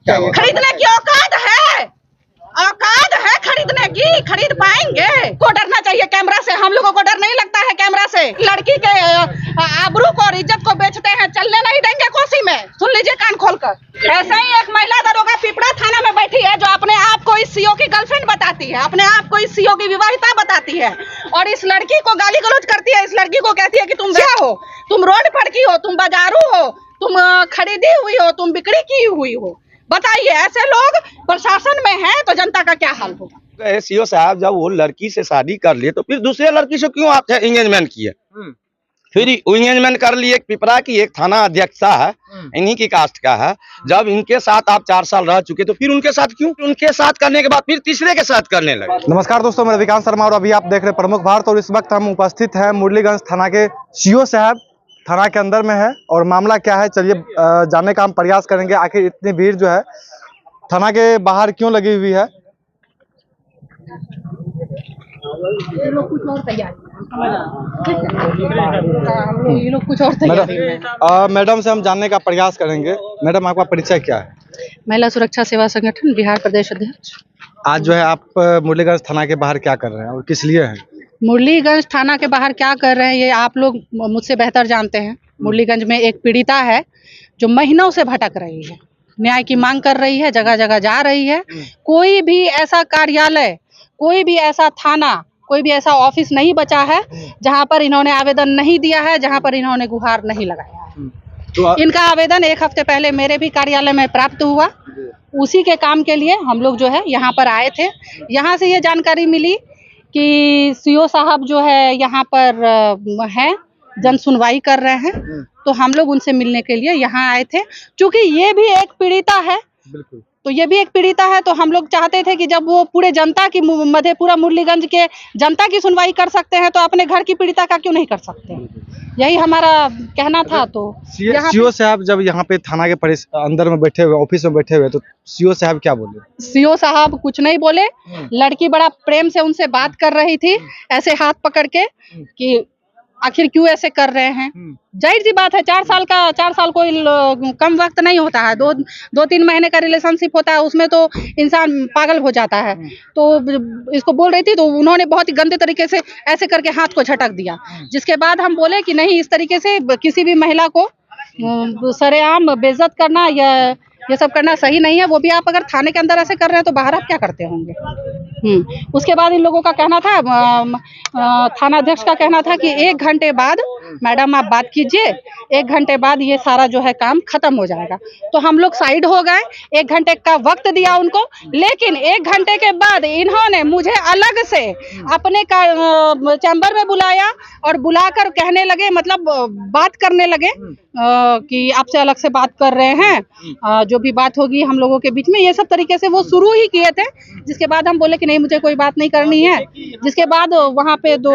खरीदने की औकात है खरीदने की, खरीद पाएंगे? को डरना चाहिए कैमरा से, हम लोगों को डर नहीं लगता है कैमरा से। लड़की के आबरू को और इज्जत को बेचते हैं, चलने नहीं देंगे कोसी में। सुन लीजिए कान खोलकर। ऐसे ही एक महिला दरोगा पिपरा थाना में बैठी है जो अपने आप को इस सीओ की गर्लफ्रेंड बताती है, अपने आप को इस सीओ की विवाहिता बताती है और इस लड़की को गाली गलौज करती है। इस लड़की को कहती है कि तुम क्या हो, तुम रोड फड़की हो, तुम बाजारू हो, तुम खरीदी हुई हो, तुम बिक्री की हुई हो। बताइए, ऐसे लोग प्रशासन में हैं तो जनता का क्या हाल होगा? सीओ साहब जब वो लड़की से शादी कर लिए तो फिर दूसरे लड़की से क्यों आप एंगेजमेंट किए? फिर एंगेजमेंट कर लिए। पिपरा की एक थाना अध्यक्षा है, इन्हीं की कास्ट का है। जब इनके साथ आप 4 साल रह चुके तो फिर उनके साथ क्यों? उनके साथ करने के बाद फिर तीसरे के साथ करने लगे। नमस्कार दोस्तों, मैं विकास शर्मा और अभी आप देख रहे हैं प्रमुख भारत और इस वक्त हम उपस्थित हैं मुरलीगंज थाना के सीओ साहब थाना के अंदर में है और मामला क्या है चलिए जानने का हम प्रयास करेंगे। आखिर इतनी भीड़ जो है थाना के बाहर क्यों लगी हुई है? ये लोग कुछ और तैयारी ये लोग कुछ और तैयारी। मैडम से हम जानने का प्रयास करेंगे। मैडम, आपका परिचय क्या है? महिला सुरक्षा सेवा संगठन बिहार प्रदेश अध्यक्ष। आज जो है आप मुरलीगंज थाना के बाहर क्या कर रहे हैं और किस लिए हैं? मुरलीगंज थाना के बाहर क्या कर रहे हैं ये आप लोग मुझसे बेहतर जानते हैं। मुरलीगंज में एक पीड़िता है जो महीनों से भटक रही है, न्याय की मांग कर रही है, जगह जगह जा रही है। कोई भी ऐसा कार्यालय, कोई भी ऐसा थाना, कोई भी ऐसा ऑफिस नहीं बचा है जहां पर इन्होंने आवेदन नहीं दिया है, जहां पर इन्होंने गुहार नहीं लगाया है। तो इनका आवेदन 1 हफ्ते पहले मेरे भी कार्यालय में प्राप्त हुआ। उसी के काम के लिए हम लोग जो है यहाँ पर आए थे। यहाँ से ये जानकारी मिली कि सीओ साहब जो है यहाँ पर हैं, जन सुनवाई कर रहे हैं, तो हम लोग उनसे मिलने के लिए यहाँ आए थे। क्योंकि ये भी एक पीड़िता है, तो ये भी एक पीड़िता है, तो हम लोग चाहते थे कि जब वो पूरे जनता की, मधेपुरा मुरलीगंज के जनता की सुनवाई कर सकते हैं तो अपने घर की पीड़िता का क्यों नहीं कर सकते? यही हमारा कहना था। तो सीओ साहब जब यहाँ पे थाना के अंदर में बैठे हुए, ऑफिस में बैठे हुए, तो सीओ साहब क्या बोले? सीओ साहब कुछ नहीं बोले। लड़की बड़ा प्रेम से उनसे बात कर रही थी, ऐसे हाथ पकड़ के कि आखिर क्यों ऐसे कर रहे हैं। जाहिर सी बात है, 4 साल कोई कम वक्त नहीं होता है। 2-3 महीने का रिलेशनशिप होता है, उसमें तो इंसान पागल हो जाता है। तो इसको बोल रही थी तो उन्होंने बहुत ही गंदे तरीके से ऐसे करके हाथ को झटक दिया, जिसके बाद हम बोले कि नहीं, इस तरीके से किसी भी महिला को सरेआम बेइज्जत करना या ये सब करना सही नहीं है। वो भी आप अगर थाने के अंदर ऐसे कर रहे हैं तो बाहर आप क्या करते होंगे? उसके बाद इन लोगों का कहना था, थाना अध्यक्ष का कहना था कि 1 घंटे बाद मैडम आप बात कीजिए, 1 घंटे बाद ये सारा जो है काम खत्म हो जाएगा। तो हम लोग साइड हो गए, 1 घंटे का वक्त दिया उनको। लेकिन 1 घंटे के बाद इन्होंने मुझे अलग से अपने चैम्बर में बुलाया और बुलाकर कहने लगे, मतलब बात करने लगे कि आपसे अलग से बात कर रहे हैं, जो भी बात होगी हम लोगों के बीच में, ये सब तरीके से वो शुरू ही किए थे। जिसके बाद हम बोले कि नहीं, मुझे कोई बात नहीं करनी है। जिसके बाद वहाँ पे 2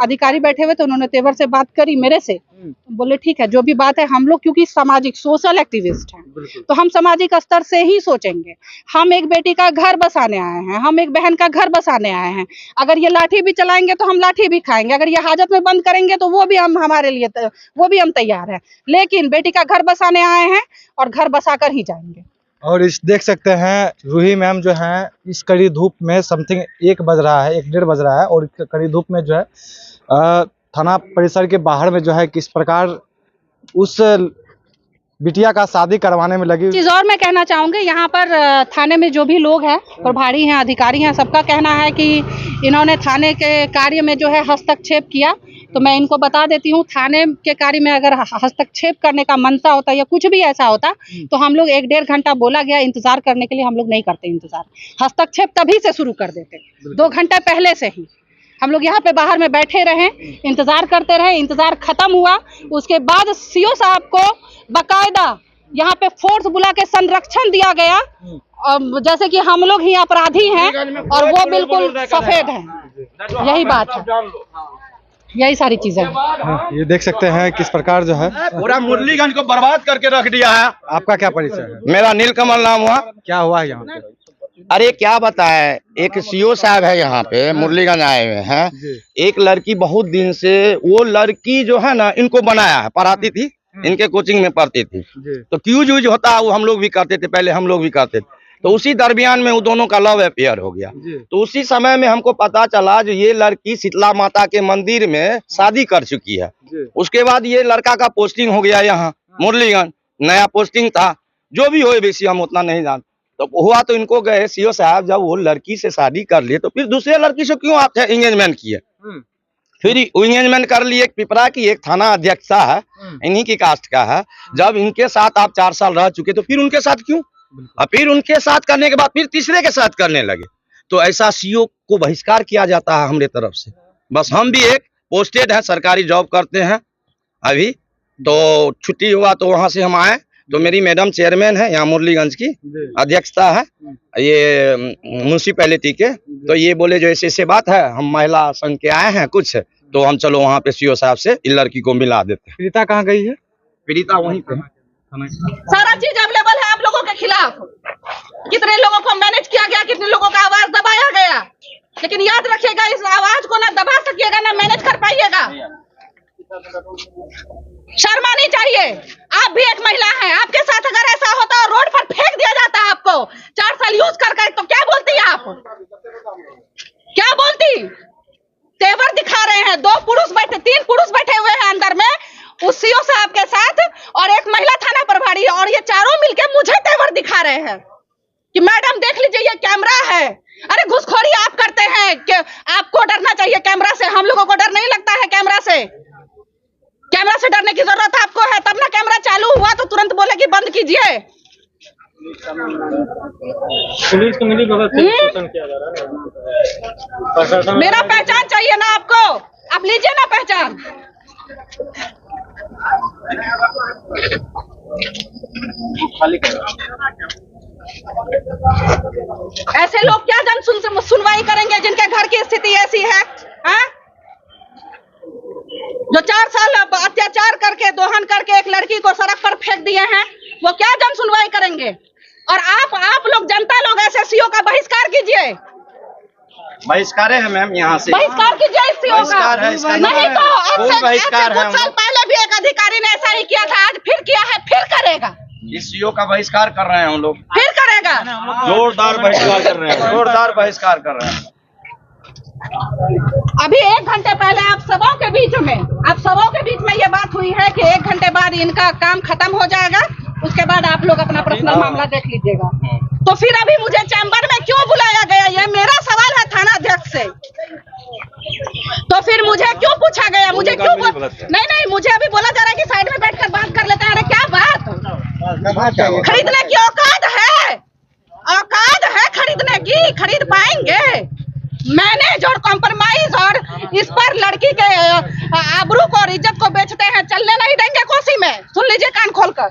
अधिकारी बैठे हुए थे, उन्होंने तेवर से बात करी मेरे से। बोले ठीक है, जो भी बात है, हम लोग क्योंकि सामाजिक सोशल एक्टिविस्ट हैं तो हम सामाजिक स्तर से ही सोचेंगे। हम एक बेटी का घर बसाने आए हैं, हम एक बहन का घर बसाने आए हैं। अगर ये लाठी भी चलाएंगे तो हम लाठी भी खाएंगे, अगर ये हाजत में बंद करेंगे तो वो भी हम हमारे लिए वो भी हम तैयार हैं। लेकिन बेटी का घर बसाने आए हैं और घर बसाकर ही जाएंगे। और इस देख सकते हैं रूही मैम जो है इस कड़ी धूप में समथिंग 1 बज रहा है, 1-1:30 बज रहा है, और कड़ी धूप में जो है थाना परिसर के बाहर में जो है किस प्रकार उस बिटिया का शादी करवाने में लगी। चीज और मैं कहना चाहूंगी, यहाँ पर थाने में जो भी लोग हैं, प्रभारी हैं, अधिकारी हैं, सबका कहना है कि इन्होंने थाने के कार्य में जो है हस्तक्षेप किया। तो मैं इनको बता देती हूँ, थाने के कार्य में अगर हस्तक्षेप करने का मनसा होता या कुछ भी ऐसा होता तो हम लोग 1-1.5 घंटा बोला गया इंतजार करने के लिए, हम लोग नहीं करते इंतजार। हस्तक्षेप तभी से शुरू कर देते, 2 घंटे पहले से ही हम लोग यहाँ पे बाहर में बैठे रहे, इंतजार करते रहे। इंतजार खत्म हुआ, उसके बाद सीओ साहब को बाकायदा यहाँ पे फोर्स बुला के संरक्षण दिया गया, जैसे कि हम लोग ही अपराधी हैं और वो बिल्कुल सफेद हैं। यही बात है, यही सारी चीजें हैं। ये देख सकते हैं किस प्रकार जो है पूरा मुरलीगंज को बर्बाद करके रख दिया है। आपका क्या परिचय है? मेरा नीलकमल नाम हुआ। क्या हुआ है यहाँ पे? अरे क्या बताए, एक सीओ साहब है यहाँ पे, मुरलीगंज आए हुए हैं। एक लड़की बहुत दिन से, वो लड़की जो है ना इनको बनाया है, पढ़ाती थी, इनके कोचिंग में पढ़ती थी। तो क्यूज यूज होता है वो हम लोग भी करते थे, पहले हम लोग भी करते थे। तो उसी दरमियान में वो दोनों का लव अफेयर हो गया। तो उसी समय में हमको पता चला जो ये लड़की शीतला माता के मंदिर में शादी कर चुकी है। उसके बाद ये लड़का का पोस्टिंग हो गया यहाँ मुरलीगंज, नया पोस्टिंग था। जो भी हो बेसी हम उतना नहीं जानते। तो हुआ तो इनको गए सीओ साहब, जब वो लड़की से शादी कर लिए तो फिर दूसरे लड़की से क्यों आप एंगेजमेंट किए? फिर एंगेजमेंट कर लिए। एक पिपरा की एक थाना अध्यक्षा है, इन्हीं की कास्ट का है। जब इनके साथ आप 4 साल रह चुके तो फिर उनके साथ क्यों? और फिर उनके साथ करने के बाद फिर तीसरे के साथ करने लगे। तो ऐसा सीओ को बहिष्कार किया जाता है हमारे तरफ से। बस हम भी एक पोस्टेड है, सरकारी जॉब करते हैं अभी। तो छुट्टी हुआ तो वहां से हम आए। तो मेरी मैडम चेयरमैन है यहाँ मुरलीगंज की, अध्यक्षता है ये म्यूनिसिपैलिटी के। तो ये बोले जो ऐसे बात है, हम महिला संघ के आए हैं कुछ, तो हम चलो वहाँ पे सीओ साहब से इस लड़की को मिला देते हैं। पीड़िता कहाँ गई है? पीड़िता वहीं पे सारा चीज अवेलेबल है आप लोगों के खिलाफ। कितने लोगों को मैनेज किया गया, कितने लोगों का आवाज दबाया गया, लेकिन याद रखिएगा इस आवाज को ना दबा सकिएगा ना मैनेज कर पाइएगा। शर्मा नहीं चाहिए। आप भी एक महिला हैं, आपके साथ अगर ऐसा होता और रोड पर फेंक दिया जाता है आपको 4 साल यूज कर तो क्या बोलती आप? क्या बोलती? तेवर दिखा रहे हैं। 2 पुरुष बैठे, 3 पुरुष बैठे हुए हैं अंदर में उस सीओ साहब के साथ, और एक महिला थाना प्रभारी, और ये चारों मिलके मुझे तेवर दिखा रहे हैं कि मैडम देख लीजिए ये कैमरा है। अरे घुसखोरी आप करते हैं कि आपको डरना चाहिए कैमरा से। हम लोगों को डर नहीं लगता है कैमरा से। कैमरा से डरने की जरूरत आपको है, तब ना कैमरा चालू हुआ तो तुरंत बोले कि बंद कीजिए। पुलिस को मिली भगत से शोषण किया जा रहा है। मेरा पहचान चाहिए ना आपको, आप लीजिए ना पहचान। ऐसे लोग क्या सुनवाई करेंगे जिनके घर की स्थिति ऐसी है? हाँ? जो 4 साल अत्याचार करके, दोहन करके एक लड़की को सड़क पर फेंक दिए हैं, वो क्या जन सुनवाई करेंगे? और आप लोग, जनता लोग ऐसे सीओ का बहिष्कार कीजिए। बहिष्कार है मैम, यहाँ से बहिष्कार कीजिए इस सीओ का। नहीं तो कुछ साल पहले भी एक अधिकारी ने ऐसा ही किया था, आज फिर किया है, फिर करेगा। इस सीओ का बहिष्कार कर रहे हैं हम लोग, फिर करेगा। जोरदार बहिष्कार कर रहे हैं, जोरदार बहिष्कार कर रहे हैं। अभी 1 घंटे पहले आप सबों के बीच में ये बात हुई है कि 1 घंटे बाद इनका काम खत्म हो जाएगा, उसके बाद आप लोग अपना पर्सनल मामला देख लीजिएगा। तो फिर अभी मुझे चैम्बर में क्यों बुलाया गया, ये मेरा सवाल है थाना अध्यक्ष से। तो फिर मुझे क्यों पूछा गया? मुझे क्यों नहीं, मुझे अभी बोला जा रहा है कि साइड में बैठकर बात कर लेते हैं। अरे क्या बात? खरीदने की औकात है खरीदने की, खरीद पाएंगे? मैनेज और कॉम्प्रोमाइज और इस पर लड़की के आबरू को और इज्जत को बेचते हैं, चलने नहीं देंगे कोसी में। सुन लीजिए कान खोलकर।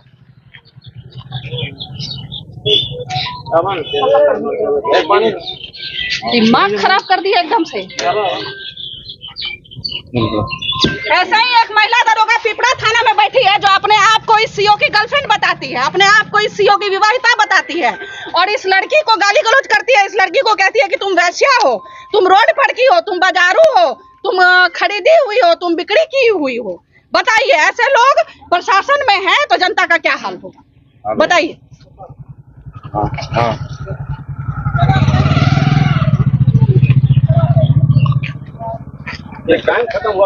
दिमाग खराब कर दिया एकदम से। ऐसा ही एक महिला दरोगा पिपरा थाना में बैठी है जो अपने आप को इस सीओ की गर्लफ्रेंड बताती है, अपने आप को इस सीओ की विवाहिता बताती है, और इस लड़की को गाली गलौज करती है। इस लड़की को कहती है कि तुम वैश्या हो, तुम रोड पर की हो, तुम बाजारू हो, तुम खरीदी हुई हो, तुम बिक्री की हुई हो। बताइए, ऐसे लोग प्रशासन में हैं तो जनता का क्या हाल होगा? बताइए। ये काम खत्म हुआ।